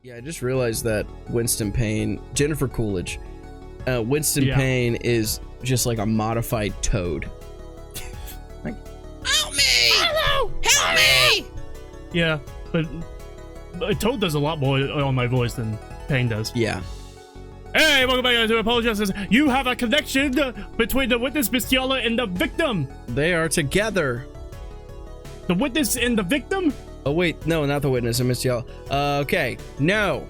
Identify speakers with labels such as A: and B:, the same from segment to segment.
A: Yeah, I just realized that Winston Payne, Jennifer Coolidge, Winston Payne is just like a modified Toad. Like, help me! Hello! Help me!
B: Yeah, but Toad does a lot more on my voice than Payne does.
A: Yeah.
B: Hey, welcome back to Apologize. You have a connection between the witness, Miss Tiala, and the victim.
A: They are together.
B: The witness and the victim?
A: Oh, wait. No, not the witness. I missed y'all. Okay. No.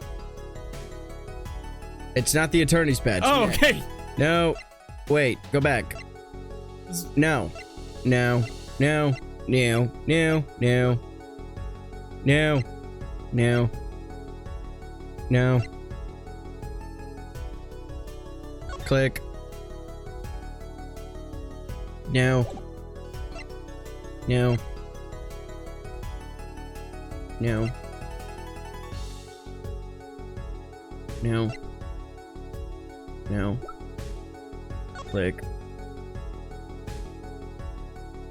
A: It's not the attorney's badge.
B: Oh,
A: yet.
B: okay.
A: No. Wait. Go back. No. No. No. No. No. No. No. No. No. Click. No. No. No. No. No. Click.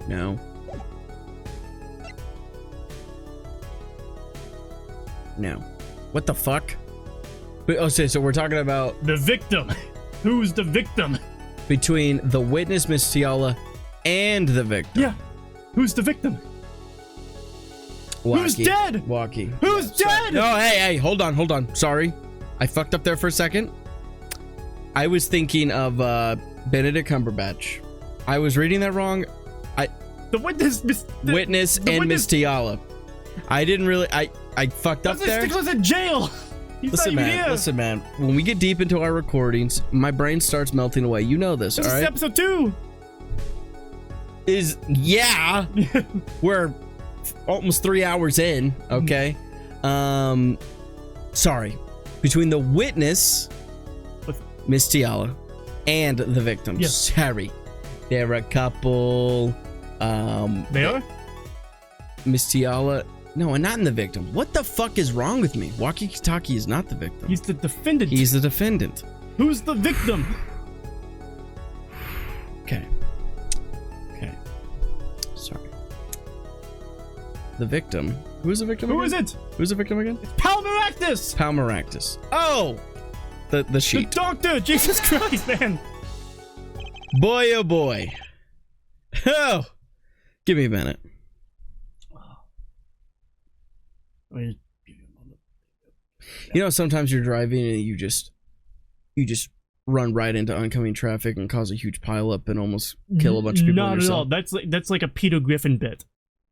A: No. No. What the fuck? Wait, oh, so we're talking about
B: the victim. Who's the victim?
A: Between the witness, Miss Tiala, and the victim.
B: Yeah. Who's the victim?
A: Walkie.
B: Who's dead?
A: Walkie.
B: Who's dead?
A: No, hey, hold on. Sorry. I fucked up there for a second. I was thinking of Benedict Cumberbatch. I was reading that wrong.
B: The witness,
A: witness and Miss Tiala. I didn't really. I fucked up there.
B: This was in jail.
A: Listen, man. When we get deep into our recordings, my brain starts melting away. You know this, all right?
B: This is episode 2.
A: Yeah. We're almost 3 hours in. Okay. Sorry. Between the witness, Miss Tiala, and the victim.
B: Yes.
A: Sorry. They're a couple.
B: They are?
A: Miss Tiala. No, and not in the victim. What the fuck is wrong with me? Walkie-talkie is not the victim.
B: He's the defendant.
A: He's the defendant.
B: Who's the victim?
A: Okay. Sorry. The victim. Who's the victim?
B: Who
A: again?
B: is it?
A: Who's the victim again?
B: It's Palmeractus.
A: Palmeractus. Oh! The sheep.
B: The doctor! Jesus Christ, man!
A: Boy, oh boy. Oh! Give me a minute. You know, sometimes you're driving and you just run right into oncoming traffic and cause a huge pileup and almost kill a bunch of people.
B: Not at all. That's like a Peter Griffin bit.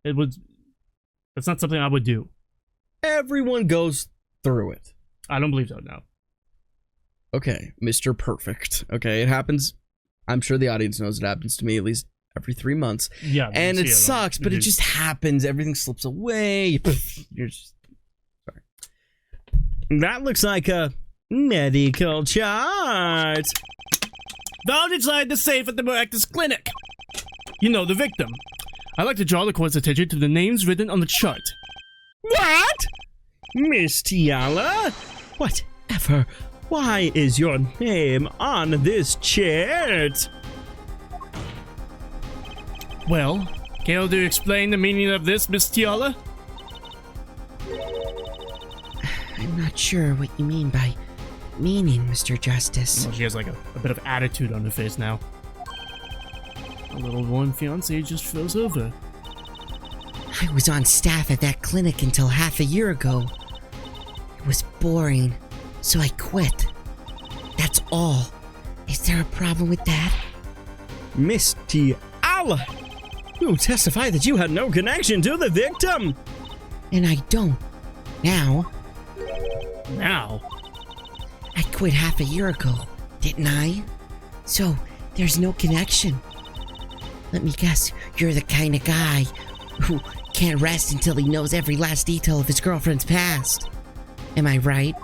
B: That's not something I would do.
A: Everyone goes through it.
B: I don't believe so. No.
A: Okay, Mr. Perfect. Okay, it happens. I'm sure the audience knows it happens to me at least every 3 months.
B: Yeah,
A: and it sucks, but it just happens. Everything slips away. You're just sorry. That looks like a medical chart.
B: Found inside the safe at the Maractus Clinic. You know, the victim. I'd like to draw the court's attention to the names written on the chart.
A: What? Miss Tiala? Whatever. Why is your name on this chart?
B: Well, can you explain the meaning of this, Miss Tiala?
C: I'm not sure what you mean by meaning, Mr. Justice.
B: Well, she has like a bit of attitude on her face now. A little warm fiancé just froze over.
C: I was on staff at that clinic until half a year ago. It was boring, so I quit. That's all. Is there a problem with that?
A: Miss Tiala, you testify that you had no connection to the victim.
C: And I don't. Now? I quit half a year ago, didn't I? So, there's no connection. Let me guess, you're the kind of guy who can't rest until he knows every last detail of his girlfriend's past. Am I right?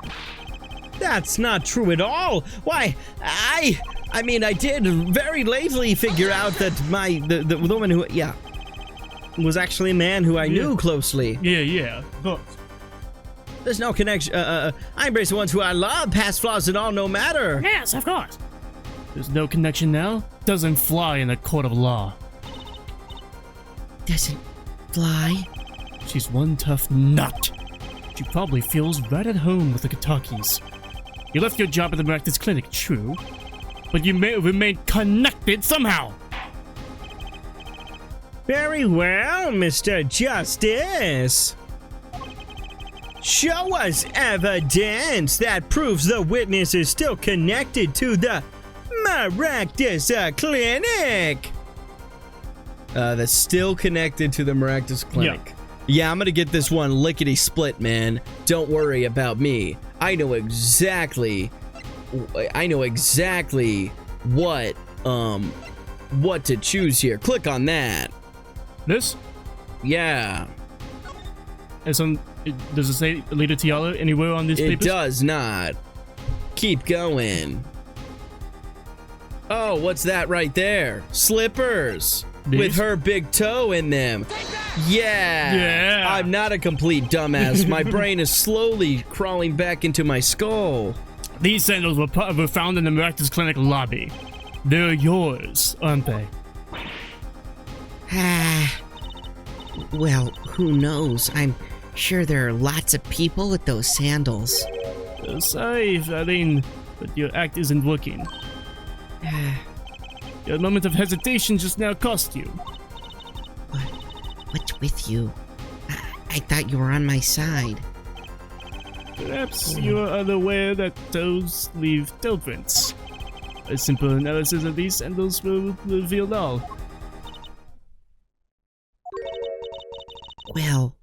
A: That's not true at all. Why, I mean, I did very lately figure out that the woman who, was actually a man who I knew closely.
B: Yeah, but...
A: There's no connection. I embrace the ones who I love, past flaws and all, no matter.
B: Yes, of course. There's no connection now? Doesn't fly in a court of law.
C: Doesn't fly?
B: She's one tough nut. she probably feels right at home with the Katakis. You left your job at the Miraculous Clinic, true, but you may remain connected somehow.
A: Very well, Mr. Justice. Show us evidence that proves the witness is still connected to the Miraculous Clinic. That's still connected to the Miraculous Clinic. Yeah, I'm gonna get this one lickety split, man. Don't worry about me. I know exactly what to choose here. Click on that.
B: This?
A: Yeah.
B: Does it say Lady Tiala anywhere on these papers?
A: It does not. Keep going. Oh, what's that right there? Slippers.
B: These?
A: With her big toe in them. Yeah.
B: Yeah.
A: I'm not a complete dumbass. My brain is slowly crawling back into my skull.
B: These sandals were found in the Miraculous Clinic lobby. They're yours, aren't they?
C: Well, who knows? I'm sure there are lots of people with those sandals.
B: Sorry, Aline, but your act isn't working. Your moment of hesitation just now cost you.
C: What's with you? I thought you were on my side.
B: Perhaps you are unaware that toes leave toe prints. A simple analysis of these sandals will reveal all.
C: Well,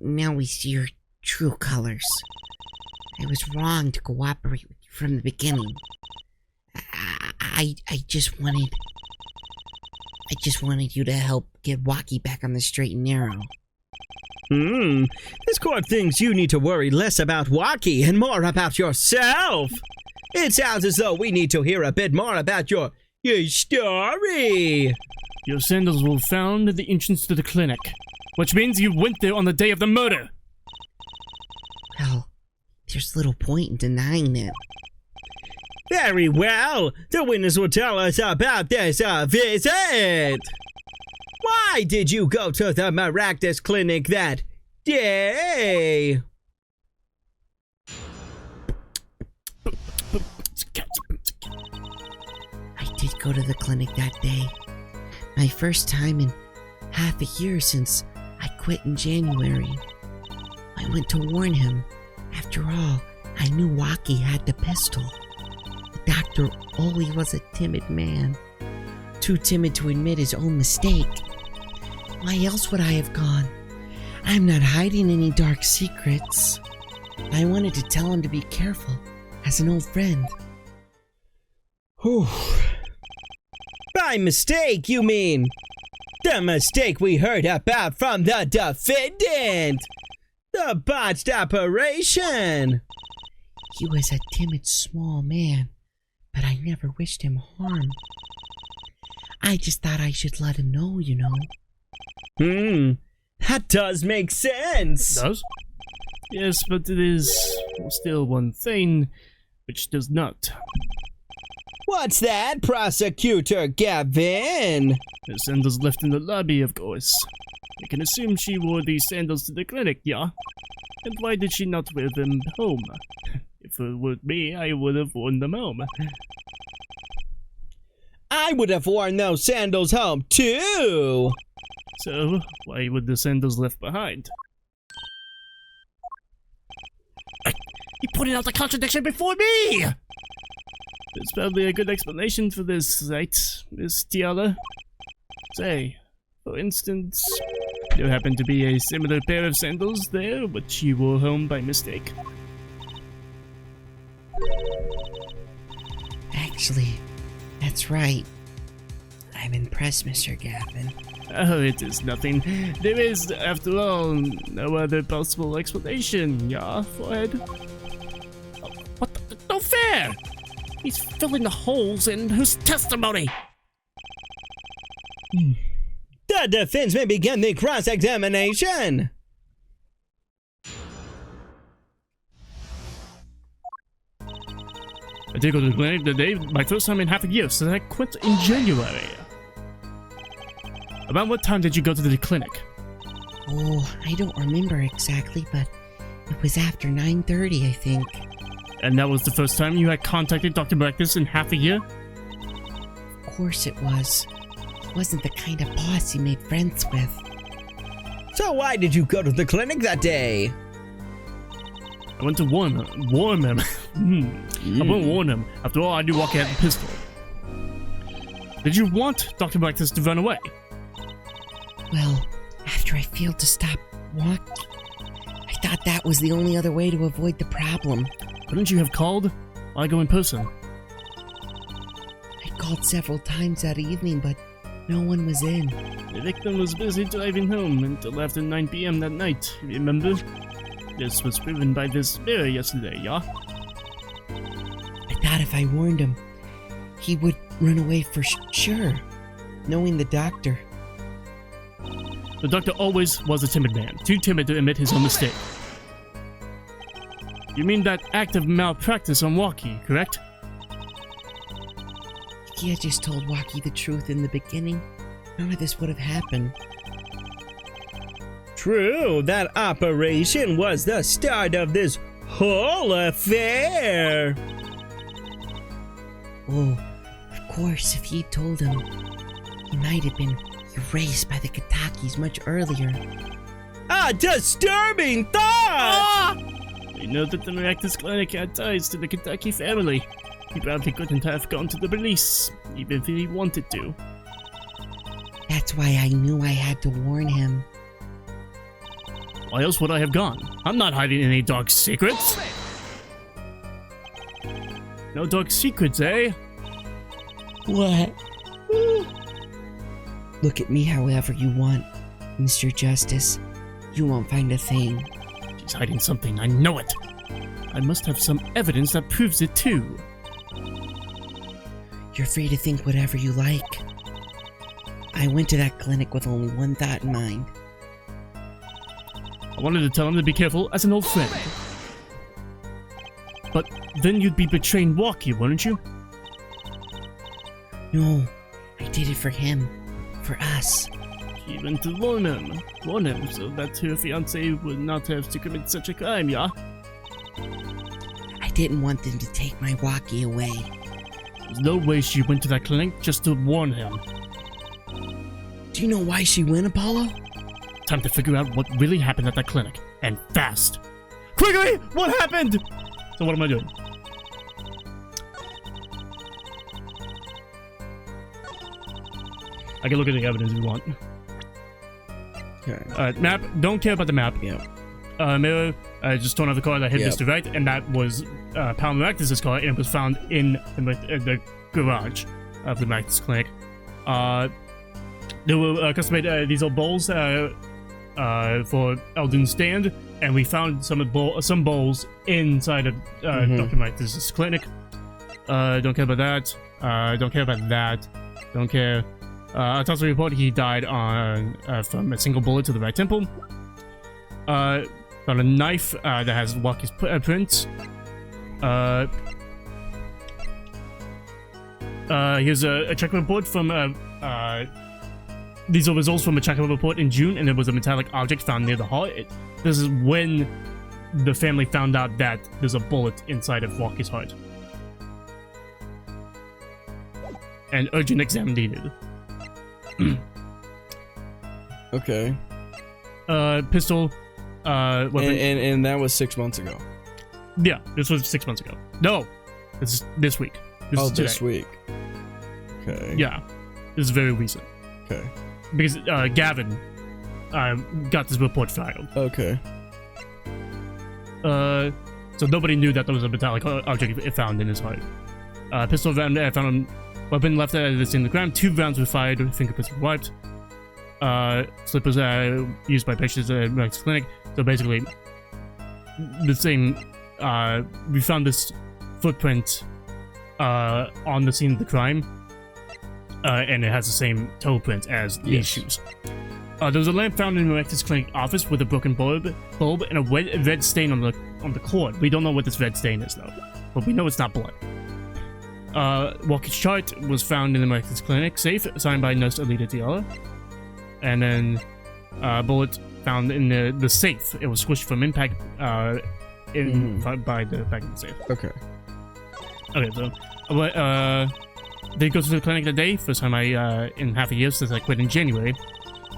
C: now we see your true colors. I was wrong to cooperate with you from the beginning. I just wanted you to help get Waki back on the straight and narrow.
A: This court thinks you need to worry less about Waki and more about yourself. It sounds as though we need to hear a bit more about your story.
B: Your sandals were found at the entrance to the clinic, which means you went there on the day of the murder.
C: Well, there's little point in denying it.
A: Very well. The witness will tell us about this visit. Why did you go to the Miraculous Clinic that day?
C: I did go to the clinic that day. My first time in half a year since I quit in January. I went to warn him. After all, I knew Waki had the pistol. The doctor always was a timid man. Too timid to admit his own mistake. Why else would I have gone? I'm not hiding any dark secrets. I wanted to tell him to be careful, as an old friend.
A: Whew. By mistake, you mean? The mistake we heard about from the defendant! The botched operation!
C: He was a timid, small man, but I never wished him harm. I just thought I should let him know, you know.
A: That does make sense!
B: Does? Yes, but it is still one thing which does not.
A: What's that, Prosecutor Gavin?
B: The sandals left in the lobby, of course. You can assume she wore these sandals to the clinic, yeah? And why did she not wear them home? If it were me, I would have worn them home.
A: I would have worn those sandals home, too!
B: So, why were the sandals left behind? You pointed out the contradiction before me! There's probably a good explanation for this, right, Miss Tiala? Say, for instance, there happened to be a similar pair of sandals there, which you wore home by mistake.
C: Actually, that's right. I'm impressed, Mr. Gavin.
B: Oh, it is nothing. There is, after all, no other possible explanation, yeah, Forehead? Oh, what the? No fair! He's filling the holes in his testimony!
A: The defense may begin the cross-examination!
B: I did go to the clinic the day, my first time in half a year, since I quit in January. About what time did you go to the clinic?
C: Oh, I don't remember exactly, but It was after 9:30, I think.
B: And that was the first time you had contacted Dr. Brainless in half a year?
C: Of course it was. He wasn't the kind of boss you made friends with.
A: So why did you go to the clinic that day?
B: I went to warn him. I went to warn him. After all, I knew Walkie had the pistol. Did you want Dr. Brainless to run away?
C: Well, after I failed to stop walking, I thought that was the only other way to avoid the problem.
B: Couldn't you have called? Why go in person?
C: I called several times that evening, but no one was in.
B: The victim was busy driving home until after 9 p.m. that night, remember? This was proven by this mirror yesterday, yeah?
C: I thought if I warned him, he would run away for sure, knowing the doctor.
B: The doctor always was a timid man, too timid to admit his own mistake. You mean that act of malpractice on Walkie, correct?
C: If he had just told Walkie the truth in the beginning, none of this would have happened.
A: True, that operation was the start of this whole affair.
C: Oh, of course, if he'd told him, he might have been erased by the Katakis much earlier.
A: A disturbing thought!
B: We know that the Miraculous Clinic had ties to the Kentucky family. He probably couldn't have gone to the police, even if he wanted to.
C: That's why I knew I had to warn him.
B: Why else would I have gone? I'm not hiding any dark secrets. No dark secrets, eh?
C: What? Look at me however you want, Mr. Justice. You won't find a thing.
B: She's hiding something, I know it. I must have some evidence that proves it too.
C: You're free to think whatever you like. I went to that clinic with only one thought in mind.
B: I wanted to tell him to be careful as an old friend. But then you'd be betraying Walkie, wouldn't you?
C: No, I did it for him. For us.
B: She went to warn him so that her fiance would not have to commit such a crime, yeah?
C: I didn't want them to take my Walkie away.
B: There's no way she went to that clinic just to warn him.
C: Do you know why she went, Apollo?
B: Time to figure out what really happened at that clinic, and fast. Quickly! What happened? So what am I doing? I can look at the evidence if you want.
A: Okay.
B: Map. Don't care about the map.
A: Yeah.
B: Mirror. Just torn off the car that hit
A: Yep.
B: Mr. Right, and that was Paul Miraculous' car, and it was found in the garage of the Miraculous Clinic. There were custom-made these old bowls for Eldon's stand, and we found some bowls inside of Dr. Miraculous' clinic. Don't care about that. Don't care about that. Don't care. Autopsy report, he died from a single bullet to the right temple. Found a knife that has Walkie's prints. Here's a check report from these are results from a check report in June, and there was a metallic object found near the heart. This is when the family found out that there's a bullet inside of Walkie's heart. And urgent exam needed.
A: Okay.
B: Pistol, weapon.
A: And that was 6 months ago.
B: Yeah, this was 6 months ago. No, this is this week. This is today.
A: This week. Okay.
B: Yeah, this is very recent.
A: Okay.
B: Because Gavin got this report filed.
A: Okay.
B: So nobody knew that there was a metallic object found in his heart. Pistol found a weapon left in the ground. 2 rounds were fired. Fingerprints were wiped. Slippers used by patients at Mack's clinic. So basically, the same. We found this footprint on the scene of the crime, and it has the same toe print as these shoes. There was a lamp found in Mack's clinic office with a broken bulb and a red stain on the cord. We don't know what this red stain is though, but we know it's not blood. Walkie's chart was found in the Mack's clinic safe, signed by nurse Alita Diallo. And then bullet found in the safe. It was squished from impact by the back of the safe.
A: Okay.
B: Okay, so did go to the clinic that day. First time in half a year since I quit in January.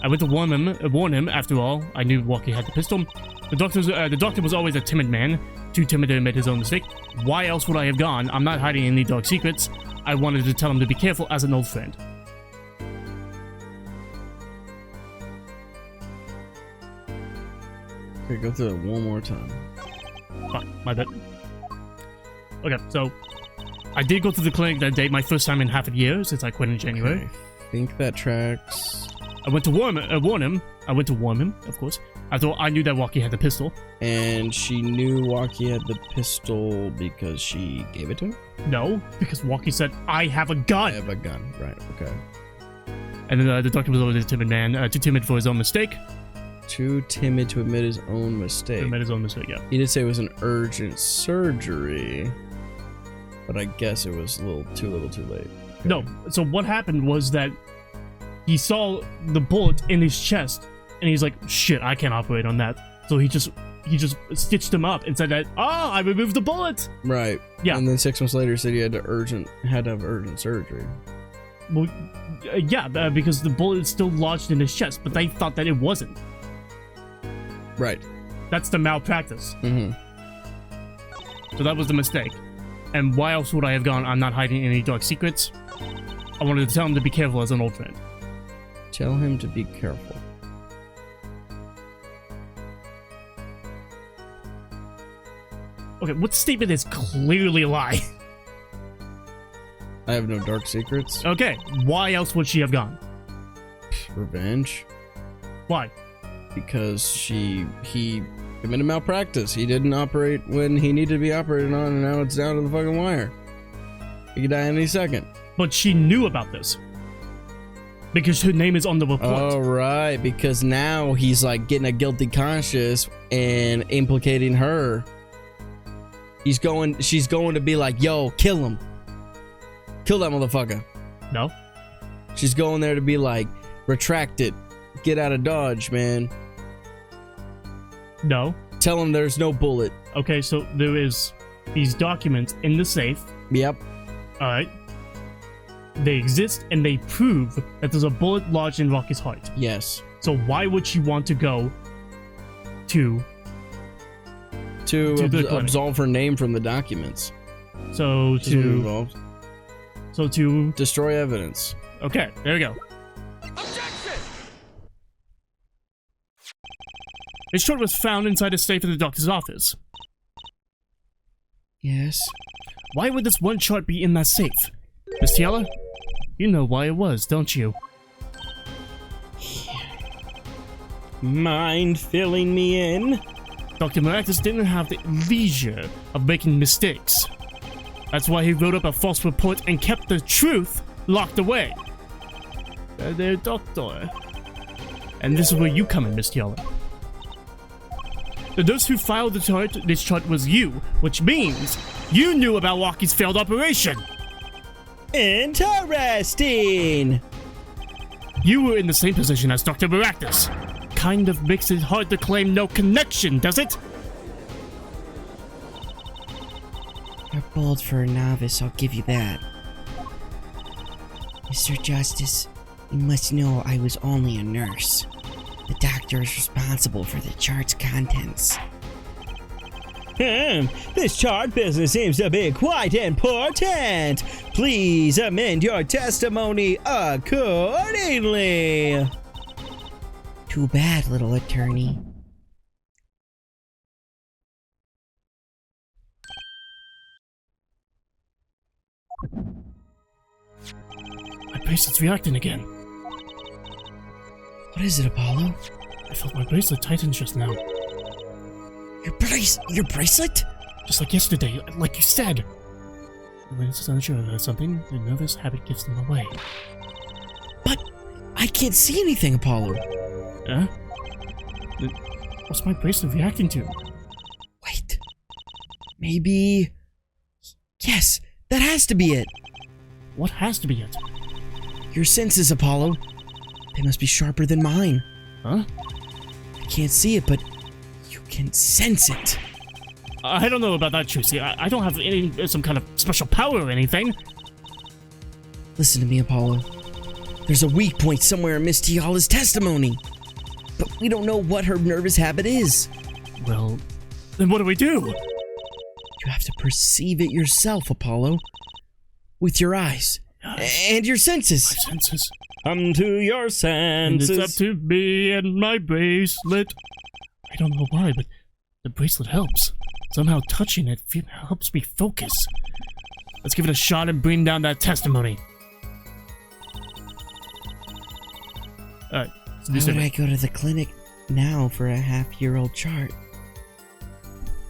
B: I went to warn him. After all, I knew Walkie had the pistol. The doctor was always a timid man, too timid to admit his own mistake. Why else would I have gone? I'm not hiding any dark secrets. I wanted to tell him to be careful as an old friend.
A: Okay, go through it one more time.
B: Fuck, my bad. Okay, so I did go to the clinic that day, my first time in half a year since I quit in January.
A: Okay. I think that tracks.
B: I went to warn him. I went to warn him, of course. I knew that Walkie had the pistol.
A: And she knew Walkie had the pistol because she gave it to him?
B: No, because Walkie said, I have a gun.
A: I have a gun, right, okay.
B: And then the doctor was always a timid man, too timid for his own mistake.
A: Too timid to admit his own mistake.
B: To admit his own mistake, yeah.
A: He did say it was an urgent surgery, but I guess it was a little too late. Okay.
B: No, so what happened was that he saw the bullet in his chest, and he's like, shit, I can't operate on that. So he just stitched him up and said that, I removed the bullet.
A: Right.
B: Yeah.
A: And then 6 months later said he had to have urgent surgery.
B: Well, yeah, because the bullet is still lodged in his chest, but they thought that it wasn't.
A: Right.
B: That's the malpractice.
A: Mm-hmm.
B: So that was the mistake. And why else would I have gone? I'm not hiding any dark secrets. I wanted to tell him to be careful as an old friend.
A: Tell him to be careful.
B: Okay, what statement is clearly a lie?
A: I have no dark secrets.
B: Okay, why else would she have gone?
A: Revenge.
B: Why?
A: Because he committed malpractice. He didn't operate when he needed to be operated on, and now it's down to the fucking wire. He could die any second.
B: But she knew about this. Because her name is on the report.
A: Oh, right. Because now he's like getting a guilty conscience and implicating her. She's going to be like, yo, kill him. Kill that motherfucker.
B: No.
A: She's going there to be like, retract it. Get out of Dodge, man.
B: No.
A: Tell him there's no bullet.
B: Okay, so there is these documents in the safe.
A: Yep.
B: Alright. They exist and they prove that there's a bullet lodged in Rocky's heart.
A: Yes.
B: So why would she want to go to
A: absolve her name from the documents.
B: So to
A: destroy evidence.
B: Okay, there we go.
D: Objection!
B: This short was found inside a safe in the doctor's office.
A: Yes.
B: Why would this one chart be in that safe? Miss Tiala? You know why it was, don't you?
A: Mind filling me in?
B: Dr. Maractus didn't have the leisure of making mistakes. That's why he wrote up a false report and kept the truth locked away. There, doctor. And this is where you come in, Miss Tiala. The nurse who filed this chart was you, which means you knew about Walkie's failed operation.
A: Interesting.
B: You were in the same position as Dr. Maractus. Kind of makes it hard to claim no connection, does it?
C: You're bold for a novice, I'll give you that. Mr. Justice, you must know I was only a nurse. The doctor is responsible for the chart's contents.
A: This chart business seems to be quite important. Please amend your testimony accordingly.
C: Too bad, little attorney.
B: My bracelet's reacting again.
C: What is it, Apollo?
B: I felt my bracelet tighten just now.
C: Your bracelet?
B: Just like yesterday, like you said. When it's unsure about something, the nervous habit gives them away.
C: But I can't see anything, Apollo.
B: Huh? What's my bracelet reacting to?
C: Wait. Maybe... Yes, that has to be it.
B: What has to be it?
C: Your senses, Apollo. They must be sharper than mine.
B: Huh?
C: I
A: can't see it, but you can sense it.
B: I don't know about that, Juicy. I don't have some kind of special power or anything.
A: Listen to me, Apollo. There's a weak point somewhere in Miss Tiala's testimony. But we don't know what her nervous habit is.
B: Well, then what do we do?
A: You have to perceive it yourself, Apollo. With your eyes. And your senses.
B: My senses.
A: Come to your senses.
B: And it's up to me and my bracelet. I don't know why, but the bracelet helps. Somehow touching it helps me focus. Let's give it a shot and bring down that testimony. Alright.
C: Why would I go to the clinic now for a half-year-old chart?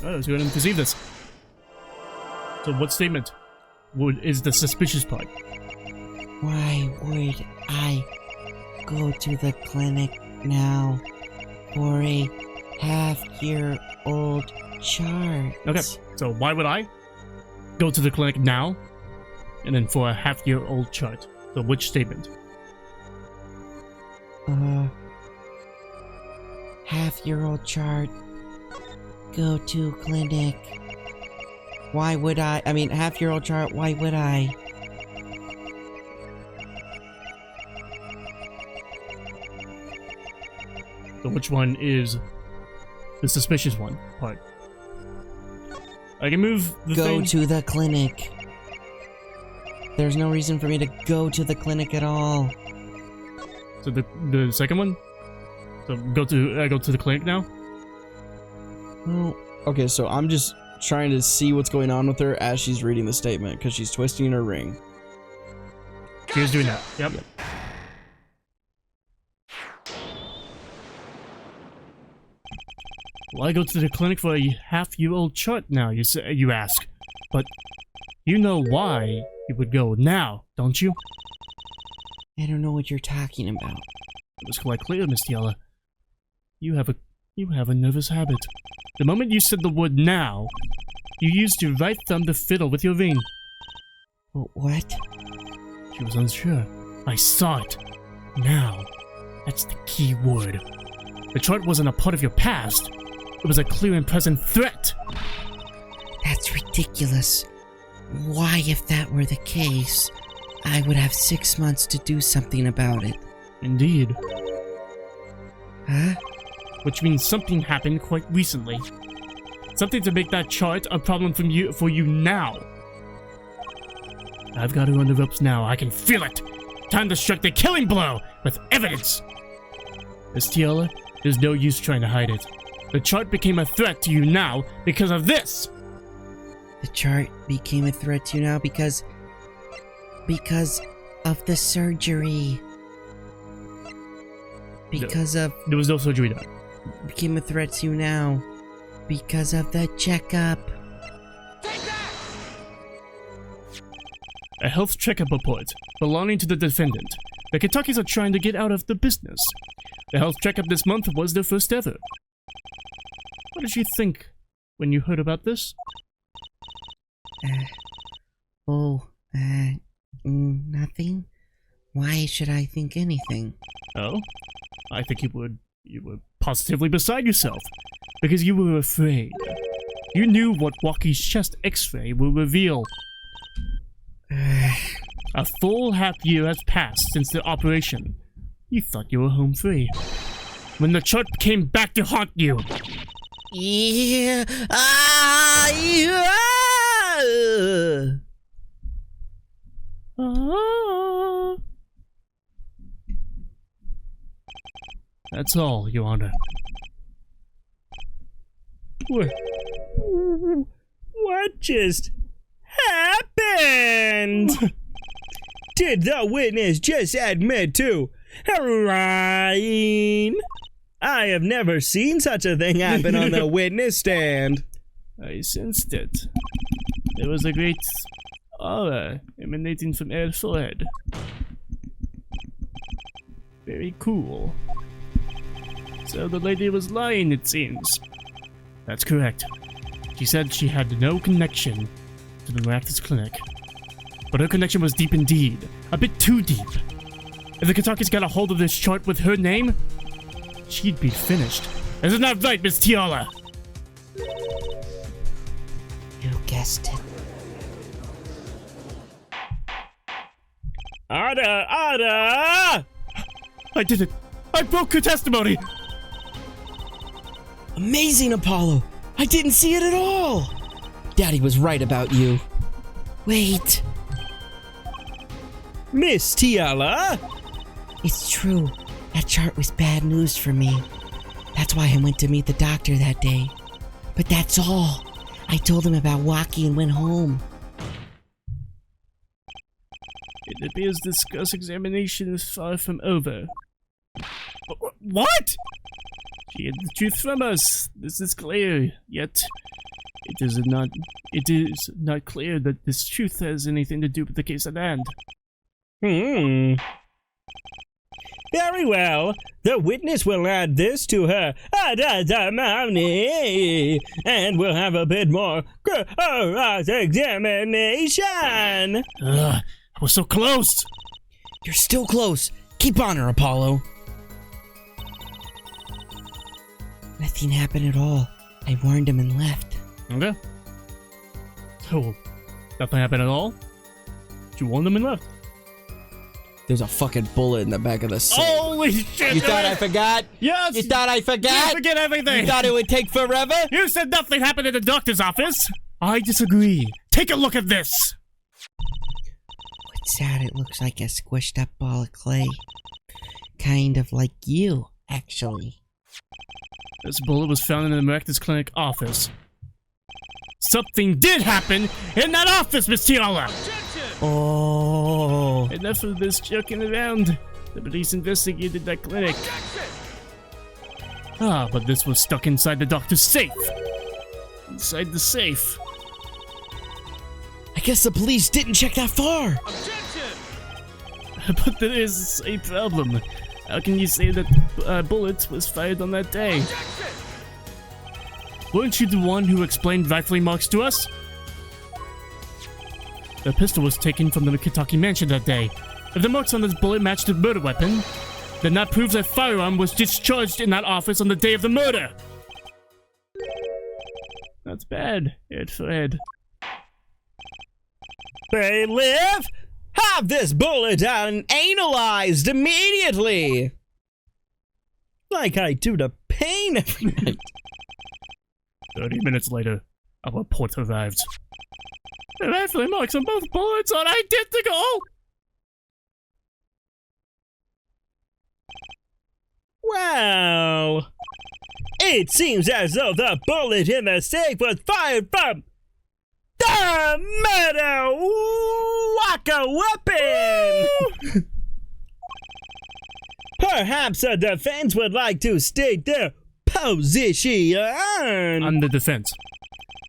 B: Oh, let's go ahead and perceive this. So what statement is the suspicious part?
C: Why would I go to the clinic now for a half-year-old chart?
B: Okay, so why would I go to the clinic now and then for a half-year-old chart? So which statement?
C: Half-year-old chart. Go to clinic. Why would I mean, half-year-old chart, why would I?
B: So which one is the suspicious one part? I can move the
C: Go
B: thing.
C: to the clinic. There's no reason for me to go to the clinic at all.
B: So the second one? So go to the clinic now?
C: Well,
A: Okay, so I'm just trying to see what's going on with her as she's reading the statement, because she's twisting her ring.
B: She is doing that. Yep. Why go to the clinic for a half-year-old chart now, you ask? But you know why you would go now, don't you?
C: I don't know what you're talking about.
B: It was quite clear, Miss Tiala. You have a nervous habit. The moment you said the word now, you used your right thumb to fiddle with your ring.
C: What?
B: She was unsure. I saw it. Now. That's the key word. The chart wasn't a part of your past. It was a clear and present threat.
C: That's ridiculous. Why, if that were the case, I would have 6 months to do something about it.
B: Indeed.
C: Huh?
B: Which means something happened quite recently. Something to make that chart a problem for you now. I've got her on the ropes now. I can feel it. Time to strike the killing blow with evidence. Miss Tiala, there's no use trying to hide it. The chart became a threat to you now because of this.
C: The chart became a threat to you now because of the surgery.
B: There was no surgery done.
C: Became a threat to you now because of the checkup.
B: A health checkup report belonging to the defendant. The Kentuckys are trying to get out of the business. The health checkup this month was their first ever. What did you think when you heard about this?
C: Nothing. Why should I think anything?
B: Oh? I think you were positively beside yourself. Because you were afraid. You knew what Walkie's chest x-ray will reveal. A full half year has passed since the operation. You thought you were home free. When the chart came back to haunt you.
C: Yeah.
B: That's all, Your Honor.
A: What just happened? Did the witness just admit to lying? I have never seen such a thing happen on the witness stand.
B: I sensed it. There was a great aura emanating from her forehead. Very cool. So the lady was lying, it seems. That's correct. She said she had no connection to the miraculous clinic. But her connection was deep indeed. A bit too deep. If the Kentuckys got a hold of this chart with her name, she'd be finished. Is it not right, Miss Tiala?
C: You guessed it.
A: Order!
B: I did it. I broke her testimony.
A: Amazing, Apollo. I didn't see it at all. Daddy was right about you.
C: Wait.
A: Miss Tiala?
C: It's true. That chart was bad news for me. That's why I went to meet the doctor that day. But that's all. I told him about Waki and went home.
B: It appears this cross-examination is far from over. What? She hid the truth from us. This is clear. Yet, it is not clear that this truth has anything to do with the case at hand.
A: Very well. The witness will add this to her testimony, and we'll have a bit more cross-examination.
B: I was so close.
A: You're still close. Keep on her, Apollo.
C: Nothing happened at all. I warned him and left.
B: Okay. So, nothing happened at all? You warned them and left.
A: There's a fucking bullet in the back of the safe.
B: Holy shit!
A: You thought I forgot?
B: Yes!
A: You thought I forgot?
B: You forget everything!
A: You thought it would take forever?
B: You said nothing happened in the doctor's office! I disagree. Take a look at this!
C: What's that? It looks like a squished up ball of clay. Kind of like you, actually.
B: This bullet was found in the Miraculous Clinic office. Something did happen in that office, Miss Tiala!
A: Oh.
B: Enough of this joking around. The police investigated that clinic. But this was stuck inside the doctor's safe. Inside the safe.
A: I guess the police didn't check that far.
B: But there is a problem. How can you say that bullet was fired on that day? Weren't you the one who explained rifling marks to us? The pistol was taken from the Kentucky mansion that day. If the marks on this bullet matched the murder weapon, then that proves a firearm was discharged in that office on the day of the murder. That's bad, Fred.
A: Bailiff, have this bullet analyzed immediately. Like I do to pain every night.
B: 30 minutes later, a report arrives. The rifling marks on both bullets are identical!
A: Well, it seems as though the bullet in the safe was fired from the murder Waka weapon! Perhaps the defense would like to state their position.
B: I'm the defense.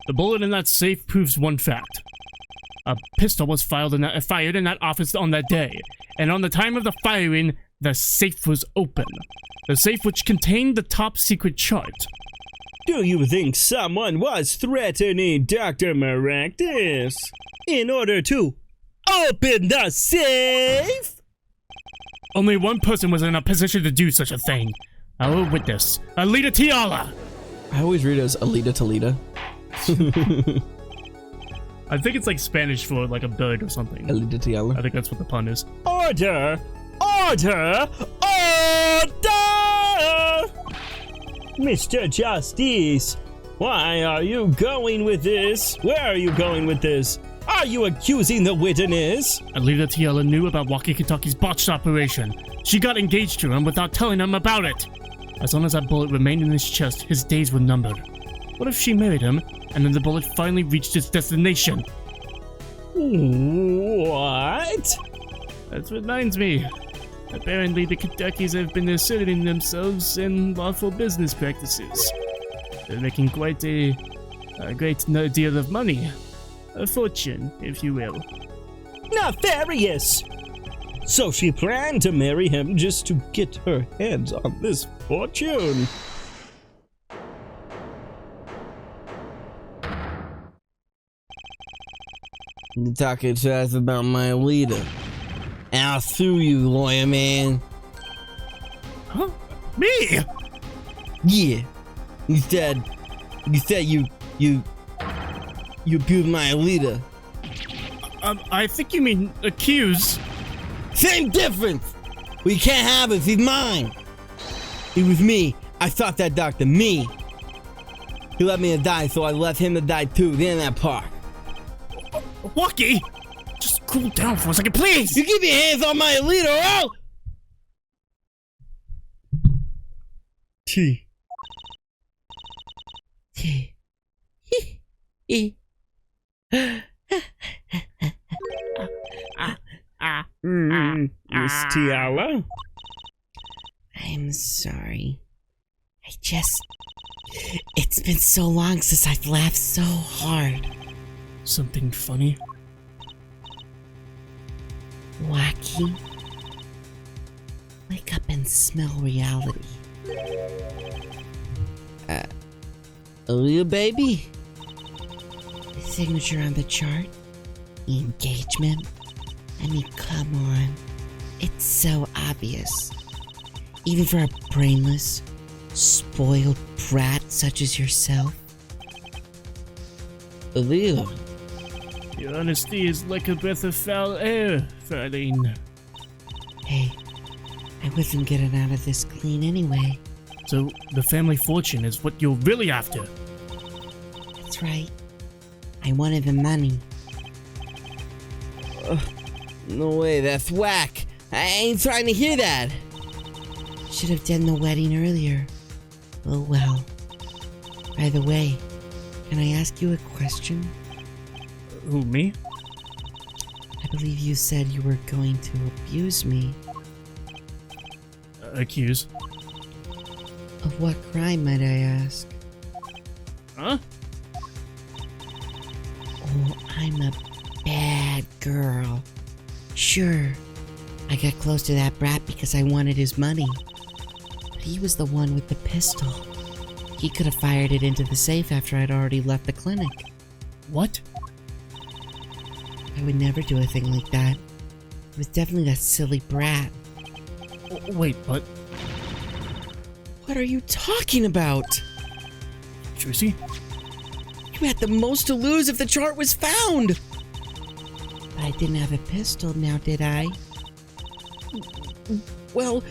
B: The bullet in that safe proves one fact. A pistol was fired in that office on that day, and on the time of the firing, the safe was open. The safe which contained the top secret chart.
A: Do you think someone was threatening Dr. Maractus in order to open the safe?
B: Only one person was in a position to do such a thing. Our witness, Alita Tiala.
A: I always read it as Alita Talita.
B: I think it's like Spanish for like a bird or something.
A: Alita Tiala.
B: I think that's what the pun is.
A: Order! Order! Order! Mr. Justice, why are you going with this? Where are you going with this? Are you accusing the witness?
B: Alita Tiala knew about Waki Kentucky's botched operation. She got engaged to him without telling him about it. As long as that bullet remained in his chest, his days were numbered. What if she married him, and then the bullet finally reached its destination?
A: What?
B: That reminds me. Apparently the Kentuckys have been asserting themselves in lawful business practices. They're making quite a great deal of money. A fortune, if you will.
A: Nefarious! So she planned to marry him just to get her hands on this fortune. You're talking to us about my leader. I'll sue you, lawyer man.
B: Huh? Me?
A: Yeah, You said you abused my Alita.
B: I think you mean accuse.
A: Same difference! We can't have it, he's mine! It was me. I thought that doctor, me. He let me die, so I left him to die too, in that park.
B: Walkie! Just cool down for a second, please!
A: You keep your hands on my Alita, or I'll... T. Miss Tiala?
C: I'm sorry. It's been so long since I've laughed so hard.
B: Something funny?
C: Wacky. Wake up and smell reality.
A: Alita, baby?
C: The signature on the chart? The engagement? I mean, come on. It's so obvious. Even for a brainless, spoiled brat such as yourself.
A: Alita?
B: Your honesty is like a breath of foul air, Farlene.
C: Hey, I wasn't getting out of this clean anyway.
B: So, the family fortune is what you're really after?
C: That's right. I wanted the money.
A: No way, that's whack. I ain't trying to hear that.
C: Should have done the wedding earlier. Oh well. By the way, can I ask you a question?
B: Who, me?
C: I believe you said you were going to abuse me.
B: Accuse?
C: Of what crime, might I ask?
B: Huh?
C: Oh, I'm a bad girl. Sure, I got close to that brat because I wanted his money. But he was the one with the pistol. He could have fired it into the safe after I'd already left the clinic.
B: What?
C: I would never do a thing like that. It was definitely that silly brat.
B: Wait, but...
C: What are you talking about?
B: Tracy?
C: You had the most to lose if the chart was found! But I didn't have a pistol now, did I?
A: Well,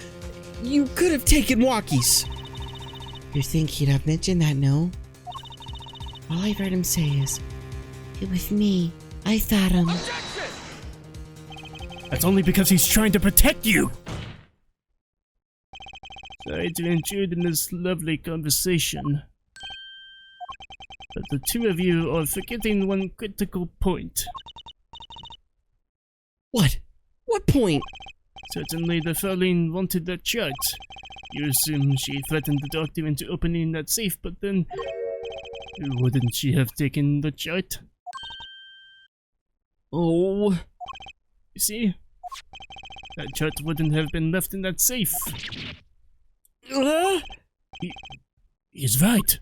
A: you could have taken walkies.
C: You think he'd have mentioned that, no? All I've heard him say is, it was me. I thought him.
B: That's only because he's trying to protect you! Sorry to intrude in this lovely conversation. But the two of you are forgetting one critical point.
A: What? What point?
B: Certainly the Farlene wanted that chart. You assume she threatened the doctor into opening that safe, but then... wouldn't she have taken the chart?
A: Oh...
B: You see? That chart wouldn't have been left in that safe. He's right.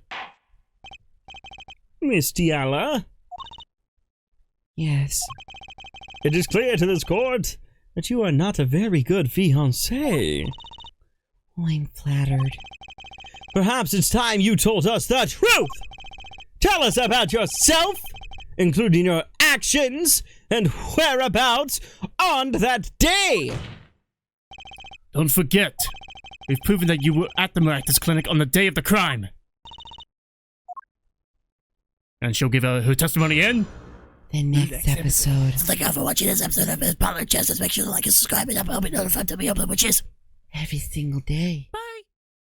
A: Miss Tiala?
C: Yes.
A: It is clear to this court that you are not a very good fiancé.
C: Oh, I'm flattered.
A: Perhaps it's time you told us the truth! Tell us about yourself, including your actions and whereabouts on that day!
B: Don't forget, we've proven that you were at the Mack clinic on the day of the crime. And she'll give her testimony in
C: The next episode.
D: Thank you for watching this episode of His Parlor Justice. Make sure to like and subscribe and I'll be notified to be uploaded, which is
C: Every single day.